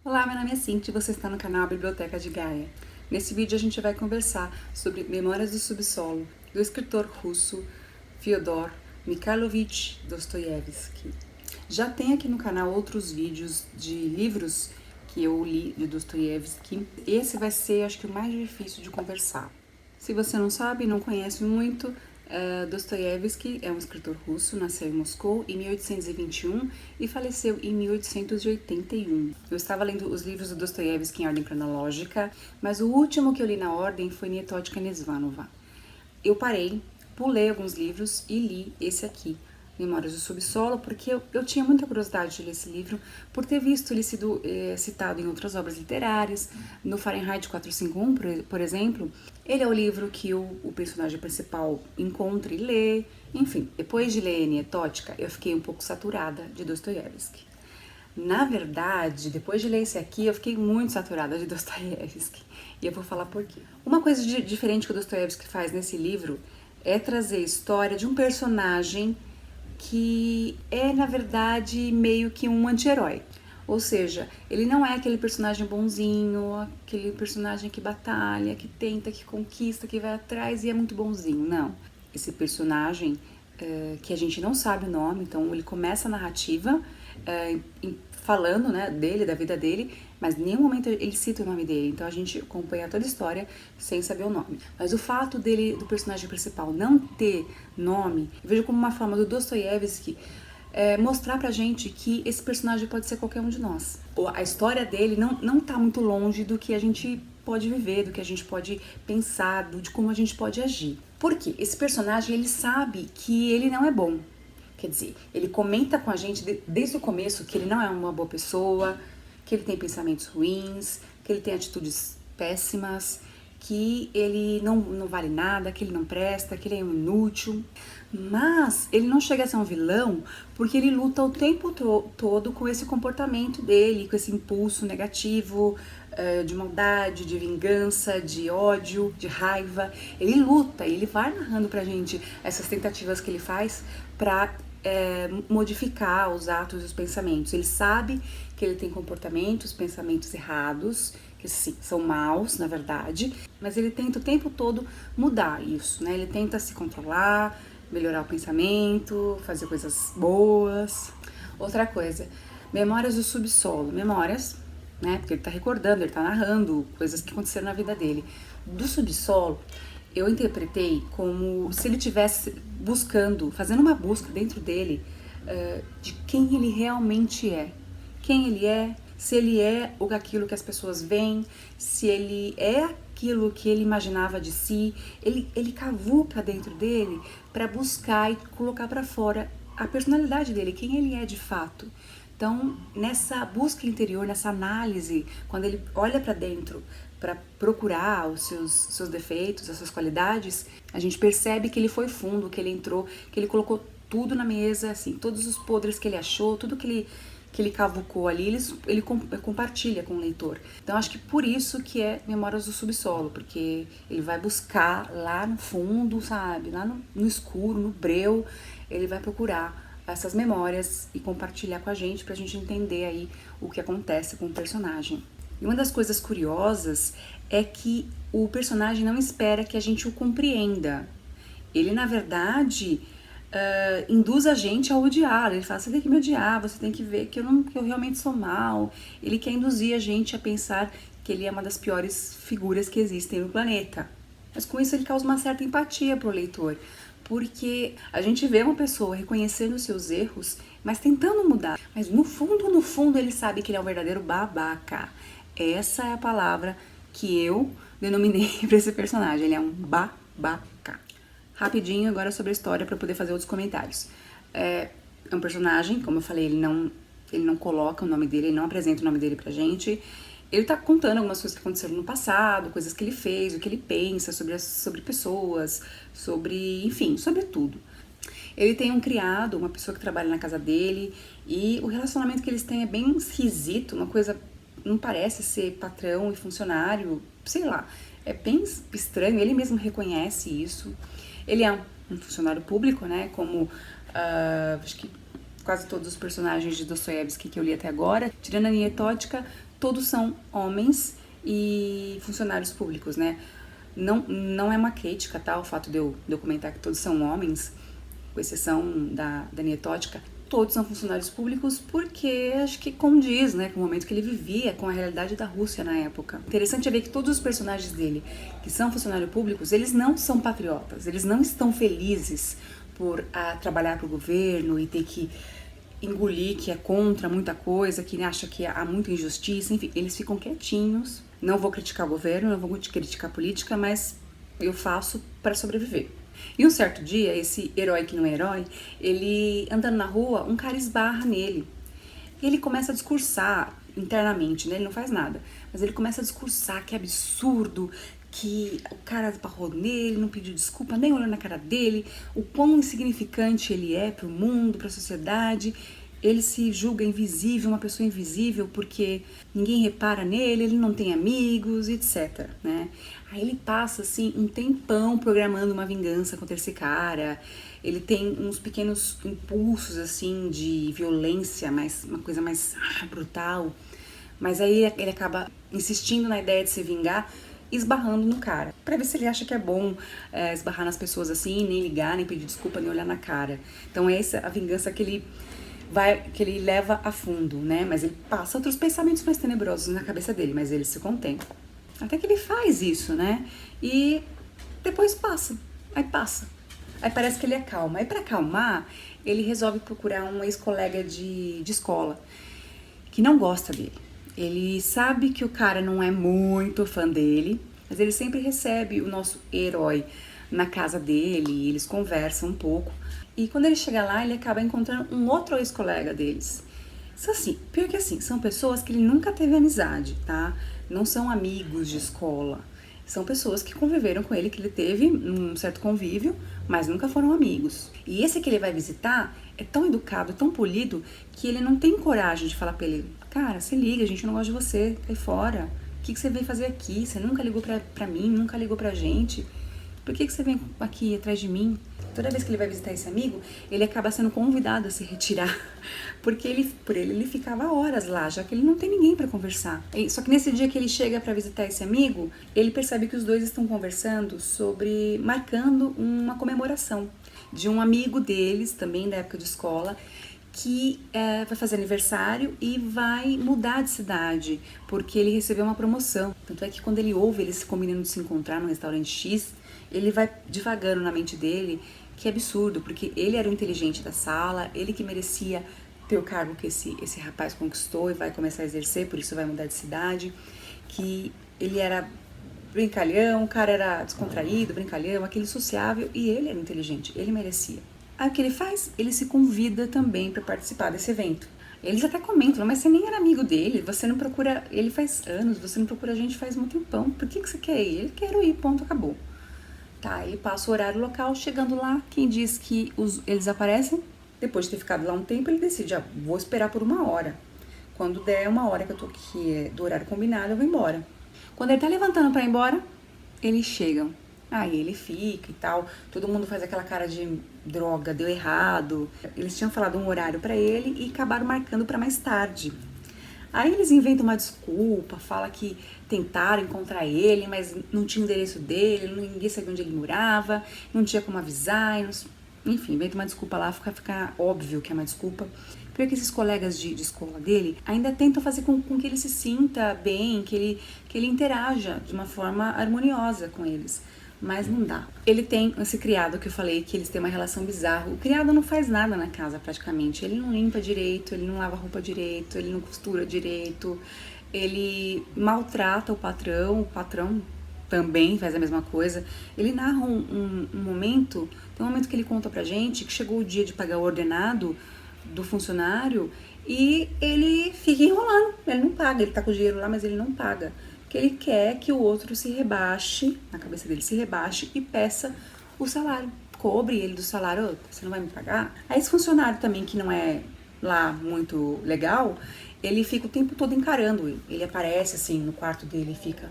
Olá, meu nome é Cintia e você está no canal Biblioteca de Gaia. Nesse vídeo a gente vai conversar sobre Memórias do Subsolo, do escritor russo Fyodor Mikhailovich Dostoiévski. Já tem aqui no canal outros vídeos de livros que eu li de Dostoiévski. Esse vai ser, acho que, o mais difícil de conversar. Se você não sabe, não conhece muito, Dostoiévski é um escritor russo, nasceu em Moscou em 1821 e faleceu em 1881. Eu estava lendo os livros do Dostoiévski em ordem cronológica, mas o último que eu li na ordem foi Nietochka Nesvanova. Eu parei, pulei alguns livros e li esse aqui, Memórias do Subsolo, porque eu tinha muita curiosidade de ler esse livro, por ter visto ele sido citado em outras obras literárias, no Fahrenheit 451, por exemplo. Ele é o livro que o personagem principal encontra e lê. Enfim, depois de ler Nietochka, eu fiquei um pouco saturada de Dostoiévski. Na verdade, depois de ler esse aqui, eu fiquei muito saturada de Dostoiévski. E eu vou falar por quê. Uma coisa diferente que o Dostoiévski faz nesse livro é trazer a história de um personagem que é, na verdade, meio que um anti-herói. Ou seja, ele não é aquele personagem bonzinho, aquele personagem que batalha, que tenta, que conquista, que vai atrás e é muito bonzinho. Não. Esse personagem, que a gente não sabe o nome, então ele começa a narrativa falando, né, dele, da vida dele, mas em nenhum momento ele cita o nome dele, então a gente acompanha toda a história sem saber o nome. Mas o fato do personagem principal não ter nome, eu vejo como uma forma do Dostoiévski mostrar pra gente que esse personagem pode ser qualquer um de nós. A história dele não tá muito longe do que a gente pode viver, do que a gente pode pensar, de como a gente pode agir. Por quê? Esse personagem, ele sabe que ele não é bom. Quer dizer, ele comenta com a gente desde o começo que ele não é uma boa pessoa, que ele tem pensamentos ruins, que ele tem atitudes péssimas, que ele não vale nada, que ele não presta, que ele é um inútil. Mas ele não chega a ser um vilão porque ele luta o tempo todo com esse comportamento dele, com esse impulso negativo, de maldade, de vingança, de ódio, de raiva. Ele luta, ele vai narrando pra gente essas tentativas que ele faz pra modificar os atos e os pensamentos. Ele sabe que ele tem comportamentos, pensamentos errados, que sim, são maus, na verdade, mas ele tenta o tempo todo mudar isso, né? Ele tenta se controlar, melhorar o pensamento, fazer coisas boas. Outra coisa, Memórias do Subsolo. Memórias, né? Porque ele tá recordando, ele tá narrando coisas que aconteceram na vida dele. Do subsolo, eu interpretei como se ele tivesse buscando, fazendo uma busca dentro dele de quem ele realmente é. Quem ele é, se ele é aquilo que as pessoas veem, se ele é aquilo que ele imaginava de si. Ele cavuca dentro dele para buscar e colocar para fora a personalidade dele, quem ele é de fato. Então, nessa busca interior, nessa análise, quando ele olha para dentro para procurar os seus defeitos, as suas qualidades, a gente percebe que ele foi fundo, que ele entrou, que ele colocou tudo na mesa, assim, todos os podres que ele achou, tudo que ele cavucou ali, ele compartilha com o leitor. Então, acho que por isso que é Memórias do Subsolo, porque ele vai buscar lá no fundo, sabe, lá no escuro, no breu, ele vai procurar essas memórias e compartilhar com a gente pra gente entender aí o que acontece com o personagem. E uma das coisas curiosas é que o personagem não espera que a gente o compreenda. Ele, na verdade, induz a gente a odiar. Ele fala, você tem que me odiar, você tem que ver que eu realmente sou mal. Ele quer induzir a gente a pensar que ele é uma das piores figuras que existem no planeta. Mas com isso ele causa uma certa empatia pro leitor, porque a gente vê uma pessoa reconhecendo os seus erros, mas tentando mudar. Mas no fundo, ele sabe que ele é um verdadeiro babaca. Essa é a palavra que eu denominei para esse personagem. Ele é um babaca. Rapidinho agora sobre a história para poder fazer outros comentários. É um personagem, como eu falei, ele não coloca o nome dele, ele não apresenta o nome dele pra gente. Ele tá contando algumas coisas que aconteceram no passado, coisas que ele fez, o que ele pensa sobre pessoas, enfim, sobre tudo. Ele tem um criado, uma pessoa que trabalha na casa dele, e o relacionamento que eles têm é bem esquisito, uma coisa, não parece ser patrão e funcionário, sei lá, é bem estranho, ele mesmo reconhece isso. Ele é um funcionário público, né, como acho que quase todos os personagens de Dostoiévski que eu li até agora, tirando a Nietochka, todos são homens e funcionários públicos, né? Não é uma crítica, tá? O fato de eu comentar que todos são homens, com exceção da Nietótica, todos são funcionários públicos porque acho que condiz, né, com o momento que ele vivia, com a realidade da Rússia na época. Interessante é ver que todos os personagens dele, que são funcionários públicos, eles não são patriotas, eles não estão felizes por trabalhar para o governo e ter que engolir que é contra muita coisa, que acha que há muita injustiça, enfim, eles ficam quietinhos. Não vou criticar o governo, não vou criticar a política, mas eu faço para sobreviver. E um certo dia, esse herói que não é herói, ele andando na rua, um cara esbarra nele. E ele começa a discursar internamente, né? Ele não faz nada, mas ele começa a discursar que é absurdo, que o cara esbarrou nele, não pediu desculpa, nem olhou na cara dele, o quão insignificante ele é pro mundo, pra sociedade. Ele se julga invisível, uma pessoa invisível, porque ninguém repara nele, ele não tem amigos, etc, né? Aí ele passa, assim, um tempão programando uma vingança contra esse cara. Ele tem uns pequenos impulsos, assim, de violência, uma coisa mais brutal. Mas aí ele acaba insistindo na ideia de se vingar, esbarrando no cara, pra ver se ele acha que é bom esbarrar nas pessoas assim, nem ligar, nem pedir desculpa, nem olhar na cara. Então essa é a vingança que ele leva a fundo, né? Mas ele passa outros pensamentos mais tenebrosos na cabeça dele, mas ele se contém. Até que ele faz isso, né? E depois passa. Aí parece que ele acalma. Aí pra acalmar, ele resolve procurar um ex-colega de escola que não gosta dele. Ele sabe que o cara não é muito fã dele, mas ele sempre recebe o nosso herói na casa dele, eles conversam um pouco. E quando ele chega lá, ele acaba encontrando um outro ex-colega deles. Isso assim, pior que assim, são pessoas que ele nunca teve amizade, tá? Não são amigos de escola. São pessoas que conviveram com ele, que ele teve um certo convívio, mas nunca foram amigos. E esse que ele vai visitar é tão educado, tão polido, que ele não tem coragem de falar pra ele: cara, se liga, a gente não gosta de você, cai fora. O que você veio fazer aqui? Você nunca ligou pra mim, nunca ligou pra gente. Por que você vem aqui atrás de mim? Toda vez que ele vai visitar esse amigo, ele acaba sendo convidado a se retirar, porque por ele ficava horas lá, já que ele não tem ninguém para conversar. Só que nesse dia que ele chega para visitar esse amigo, ele percebe que os dois estão conversando marcando uma comemoração de um amigo deles, também da época de escola, que vai fazer aniversário e vai mudar de cidade, porque ele recebeu uma promoção. Tanto é que quando ele ouve eles se combinando de se encontrar no restaurante X, ele vai divagando na mente dele que é absurdo, porque ele era o inteligente da sala, ele que merecia ter o cargo que esse rapaz conquistou e vai começar a exercer, por isso vai mudar de cidade, que ele era brincalhão, o cara era descontraído, brincalhão, aquele sociável, e ele era inteligente, ele merecia. Aí o que ele faz? Ele se convida também para participar desse evento. Eles até comentam: mas você nem era amigo dele, você não procura ele faz anos, você não procura a gente faz muito tempão, por que você quer ir? Ele quer ir, ponto, acabou. Tá, ele passa o horário local, chegando lá, quem diz que eles aparecem, depois de ter ficado lá um tempo, ele decide: vou esperar por 1 hora. Quando der 1 hora que eu tô aqui do horário combinado, eu vou embora. Quando ele tá levantando pra ir embora, eles chegam. Aí ele fica e tal, todo mundo faz aquela cara de droga, deu errado. Eles tinham falado um horário pra ele e acabaram marcando pra mais tarde. Aí eles inventam uma desculpa, fala que tentaram encontrar ele, mas não tinha o endereço dele, ninguém sabia onde ele morava, não tinha como avisar, enfim, inventa uma desculpa lá, fica óbvio que é uma desculpa. Porque esses colegas de escola dele ainda tentam fazer com que ele se sinta bem, que ele interaja de uma forma harmoniosa com eles. Mas não dá. Ele tem esse criado que eu falei que eles têm uma relação bizarra. O criado não faz nada na casa praticamente. Ele não limpa direito, ele não lava roupa direito, ele não costura direito. Ele maltrata o patrão também faz a mesma coisa. Ele narra um momento, tem um momento que ele conta pra gente que chegou o dia de pagar o ordenado do funcionário e ele fica enrolando, ele não paga, ele tá com o dinheiro lá, mas ele não paga. Que ele quer que o outro se rebaixe, na cabeça dele se rebaixe e peça o salário, cobre ele do salário: você não vai me pagar? Aí esse funcionário também, que não é lá muito legal, ele fica o tempo todo encarando ele. Ele aparece assim no quarto dele e fica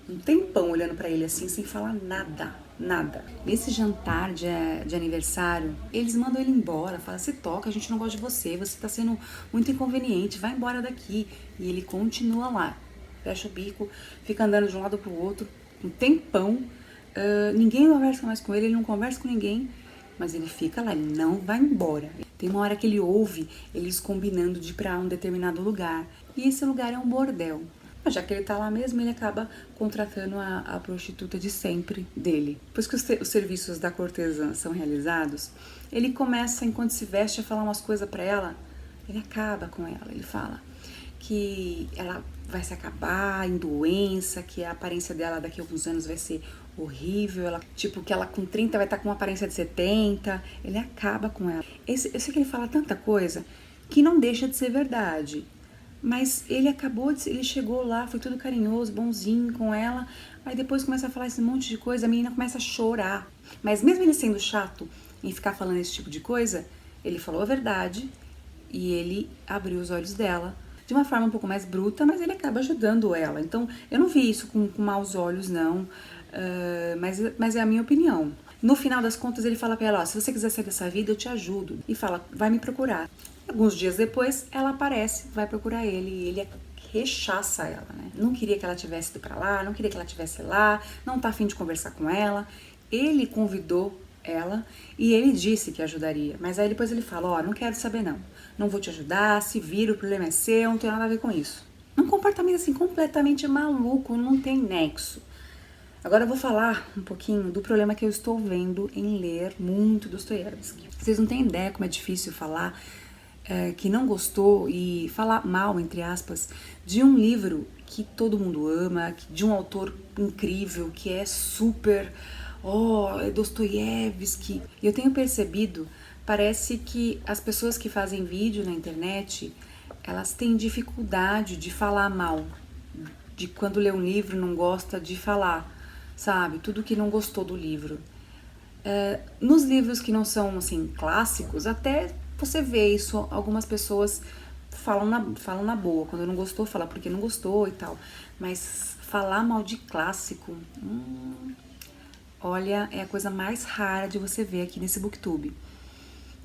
um tempão olhando pra ele assim, sem falar nada, nada. Nesse jantar de aniversário, eles mandam ele embora, falam, se toca, a gente não gosta de você tá sendo muito inconveniente, vai embora daqui. E ele continua lá, fecha o bico, fica andando de um lado pro outro, um tempão, ninguém conversa mais com ele, ele não conversa com ninguém, mas ele fica lá, ele não vai embora. Tem uma hora que ele ouve eles combinando de ir pra um determinado lugar, e esse lugar é um bordel. Mas já que ele tá lá mesmo, ele acaba contratando a prostituta de sempre dele. Depois que os serviços da cortesã são realizados, ele começa, enquanto se veste, a falar umas coisas pra ela. Ele acaba com ela, ele fala que ela vai se acabar em doença, que a aparência dela daqui a alguns anos vai ser horrível, tipo que ela com 30 vai estar com uma aparência de 70, ele acaba com ela. Eu sei que ele fala tanta coisa que não deixa de ser verdade, mas ele chegou lá, foi tudo carinhoso, bonzinho com ela, aí depois começa a falar esse monte de coisa, a menina começa a chorar, mas mesmo ele sendo chato em ficar falando esse tipo de coisa, ele falou a verdade e ele abriu os olhos dela de uma forma um pouco mais bruta, mas ele acaba ajudando ela. Então, eu não vi isso com maus olhos, não, mas é a minha opinião. No final das contas, ele fala pra ela, ó, se você quiser sair dessa vida, eu te ajudo. E fala, vai me procurar. Alguns dias depois, ela aparece, vai procurar ele, e ele rechaça ela, né? Não queria que ela tivesse ido pra lá, não queria que ela estivesse lá, não tá afim de conversar com ela. Ele convidou ela e ele disse que ajudaria, mas aí depois ele fala, ó, não quero saber não vou te ajudar, se vira, o problema é seu, não tem nada a ver com isso. Um comportamento assim completamente maluco, não tem nexo. Agora eu vou falar um pouquinho do problema que eu estou vendo em ler muito Dostoiévski. Vocês não têm ideia como é difícil falar que não gostou e falar mal, entre aspas, de um livro que todo mundo ama, de um autor incrível, que é super... é Dostoiévski. E eu tenho percebido, parece que as pessoas que fazem vídeo na internet, elas têm dificuldade de falar mal. De quando lê um livro, não gosta de falar, sabe? Tudo que não gostou do livro. Nos livros que não são, assim, clássicos, até você vê isso, algumas pessoas falam na boa. Quando não gostou, fala porque não gostou e tal. Mas falar mal de clássico... olha, é a coisa mais rara de você ver aqui nesse Booktube.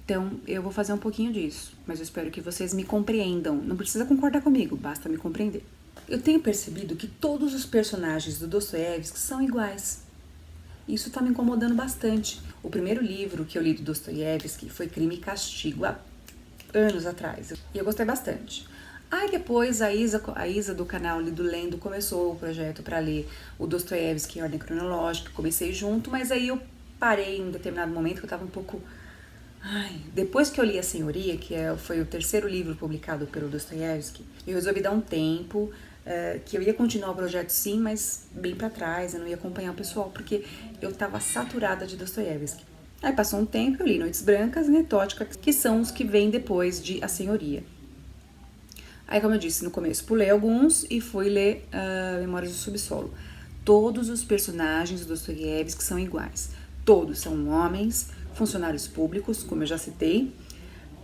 Então, eu vou fazer um pouquinho disso, mas eu espero que vocês me compreendam. Não precisa concordar comigo, basta me compreender. Eu tenho percebido que todos os personagens do Dostoiévski são iguais. Isso tá me incomodando bastante. O primeiro livro que eu li do Dostoiévski foi Crime e Castigo, há anos atrás. E eu gostei bastante. Aí depois a Isa do canal Lido Lendo começou o projeto para ler o Dostoiévski em ordem cronológica, comecei junto, mas aí eu parei em um determinado momento que eu tava um pouco... Depois que eu li A Senhoria, que foi o terceiro livro publicado pelo Dostoiévski, eu resolvi dar um tempo, que eu ia continuar o projeto sim, mas bem para trás, eu não ia acompanhar o pessoal, porque eu tava saturada de Dostoiévski. Aí passou um tempo, eu li Noites Brancas e Netótica, que são os que vêm depois de A Senhoria. Aí, como eu disse no começo, pulei alguns e fui ler Memórias do Subsolo. Todos os personagens do Dostoiévski são iguais. Todos são homens, funcionários públicos, como eu já citei,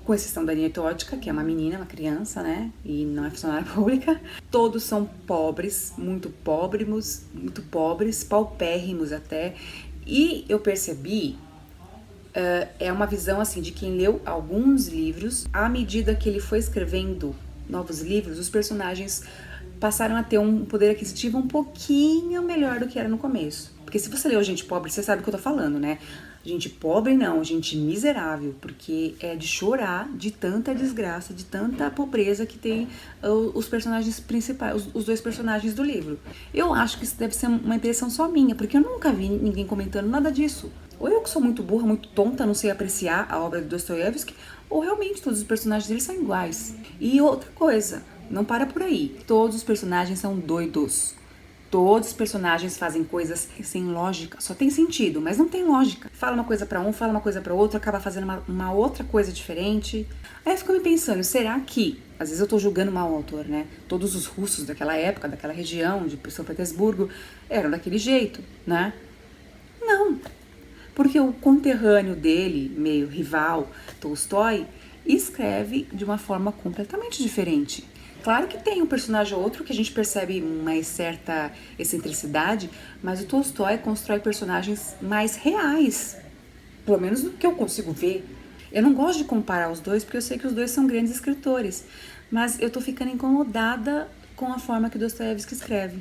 com exceção da Netótica, que é uma menina, uma criança, né? E não é funcionária pública. Todos são pobres, muito pobres, paupérrimos até. E eu percebi... é uma visão assim de quem leu alguns livros. À medida que ele foi escrevendo novos livros, os personagens passaram a ter um poder aquisitivo um pouquinho melhor do que era no começo. Porque se você leu Gente Pobre, você sabe o que eu tô falando, né? Gente pobre não, gente miserável, porque é de chorar de tanta desgraça, de tanta pobreza que tem os personagens principais, os dois personagens do livro. Eu acho que isso deve ser uma impressão só minha, porque eu nunca vi ninguém comentando nada disso. Ou eu que sou muito burra, muito tonta, não sei apreciar a obra do Dostoiévski, ou realmente todos os personagens dele são iguais. E outra coisa, não para por aí. Todos os personagens são doidos. Todos os personagens fazem coisas sem lógica. Só tem sentido, mas não tem lógica. Fala uma coisa pra um, fala uma coisa pra outro, acaba fazendo uma outra coisa diferente. Aí eu fico me pensando, será que... Às vezes eu tô julgando mal o autor, né? Todos os russos daquela época, daquela região, de São Petersburgo, eram daquele jeito, né? Não. Porque o conterrâneo dele, meio rival, Tolstói, escreve de uma forma completamente diferente. Claro que tem um personagem ou outro que a gente percebe uma certa excentricidade, mas o Tolstói constrói personagens mais reais, pelo menos do que eu consigo ver. Eu não gosto de comparar os dois, porque eu sei que os dois são grandes escritores, mas eu tô ficando incomodada com a forma que o Dostoiévski escreve.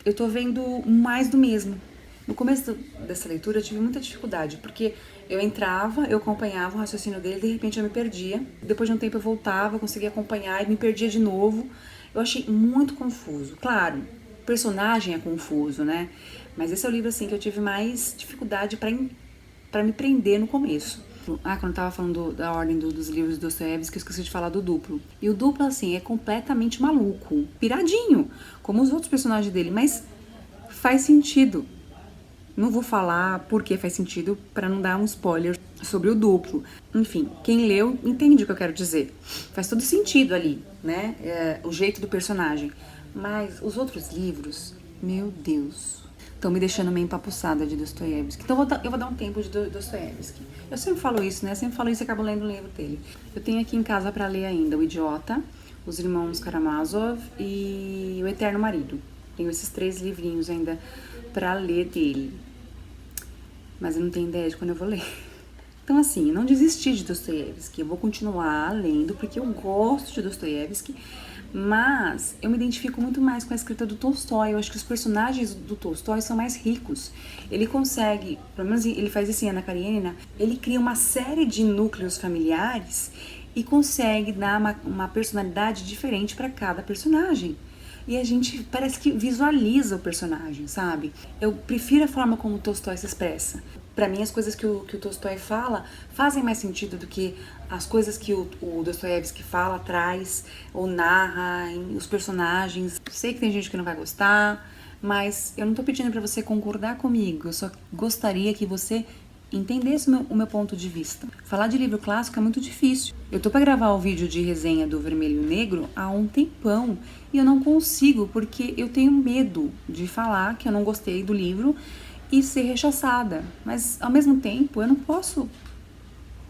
Eu tô vendo mais do mesmo. No começo dessa leitura eu tive muita dificuldade, porque eu entrava, eu acompanhava o raciocínio dele, de repente eu me perdia. Depois de um tempo eu voltava, conseguia acompanhar e me perdia de novo. Eu achei muito confuso. Claro, o personagem é confuso, né? Mas esse é o livro assim que eu tive mais dificuldade para me prender no começo. Quando eu tava falando da ordem dos livros do Dostoiévski, eu esqueci de falar do Duplo. E o Duplo, assim, é completamente maluco, piradinho, como os outros personagens dele, mas faz sentido. Não vou falar por que faz sentido para não dar um spoiler sobre o Duplo. Enfim, quem leu entende o que eu quero dizer. Faz todo sentido ali, né? O jeito do personagem. Mas os outros livros, meu Deus, estão me deixando meio empapuçada de Dostoiévski. Então eu vou dar um tempo de Dostoiévski. Eu sempre falo isso, né? Eu sempre falo isso e acabo lendo o livro dele. Eu tenho aqui em casa para ler ainda O Idiota, Os Irmãos Karamazov e O Eterno Marido. Tenho esses 3 livrinhos ainda para ler dele. Mas eu não tenho ideia de quando eu vou ler. Então, assim, eu não desisti de Dostoiévski. Eu vou continuar lendo porque eu gosto de Dostoiévski. Mas eu me identifico muito mais com a escrita do Tolstói. Eu acho que os personagens do Tolstói são mais ricos. Ele consegue, pelo menos ele faz isso em Ana Karenina, ele cria uma série de núcleos familiares e consegue dar uma personalidade diferente para cada personagem. E a gente parece que visualiza o personagem, sabe? Eu prefiro a forma como o Tolstói se expressa. Para mim, as coisas que o Tolstói fala fazem mais sentido do que as coisas que o Dostoiévski fala, traz ou narra, os personagens. Sei que tem gente que não vai gostar, mas eu não tô pedindo para você concordar comigo. Eu só gostaria que você entendesse o meu ponto de vista. Falar de livro clássico é muito difícil. Eu tô para gravar o vídeo de resenha do Vermelho e Negro há um tempão e eu não consigo porque eu tenho medo de falar que eu não gostei do livro e ser rechaçada. Mas ao mesmo tempo eu não posso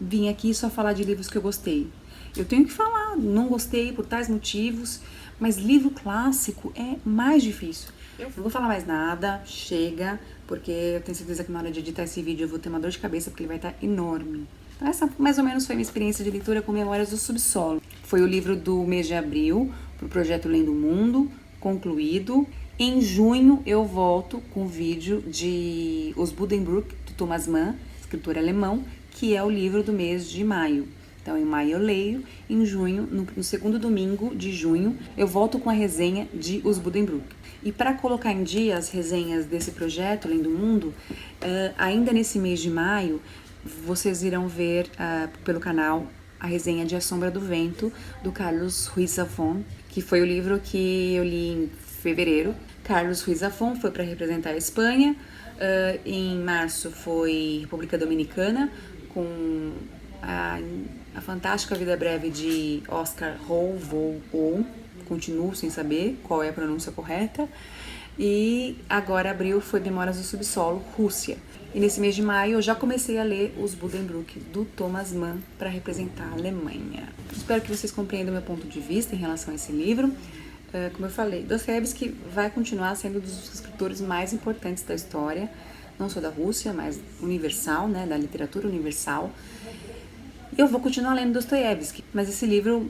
vir aqui só falar de livros que eu gostei. Eu tenho que falar, não gostei por tais motivos, mas livro clássico é mais difícil. Eu não vou falar mais nada, chega, porque eu tenho certeza que na hora de editar esse vídeo eu vou ter uma dor de cabeça porque ele vai estar enorme. Então essa mais ou menos foi a minha experiência de leitura com Memórias do Subsolo. Foi o livro do mês de abril, pro projeto Lendo o Mundo, concluído. Em junho eu volto com o vídeo de Os Buddenbrook, do Thomas Mann, escritor alemão, que é o livro do mês de maio. Então, em maio eu leio, em junho, no segundo domingo de junho, eu volto com a resenha de Os Buddenbrook. E para colocar em dia as resenhas desse projeto, Lendo o Mundo, ainda nesse mês de maio, vocês irão ver pelo canal a resenha de A Sombra do Vento, do Carlos Ruiz Zafón, que foi o livro que eu li em fevereiro. Carlos Ruiz Zafón foi para representar a Espanha. Em março foi República Dominicana, com a Fantástica Vida Breve de Oscar Rowohl, continuo sem saber qual é a pronúncia correta. E agora abril foi Memórias do Subsolo, Rússia. E nesse mês de maio eu já comecei a ler Os Buddenbrook, do Thomas Mann, para representar a Alemanha. Espero que vocês compreendam meu ponto de vista em relação a esse livro. Como eu falei, Dostoiévski vai continuar sendo um dos escritores mais importantes da história, não só da Rússia, mas universal, né, da literatura universal. Eu vou continuar lendo Dostoiévski, mas esse livro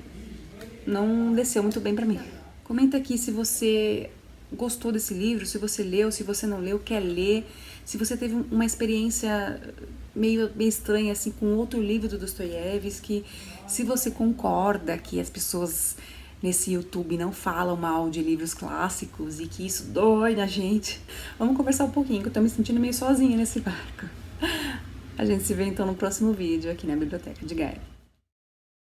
não desceu muito bem pra mim. Comenta aqui se você gostou desse livro, se você leu, se você não leu, quer ler, se você teve uma experiência meio estranha assim com outro livro do Dostoiévski, se você concorda que as pessoas nesse YouTube não falam mal de livros clássicos e que isso dói na gente. Vamos conversar um pouquinho, que eu tô me sentindo meio sozinha nesse barco. A gente se vê então no próximo vídeo aqui na Biblioteca de Gaia.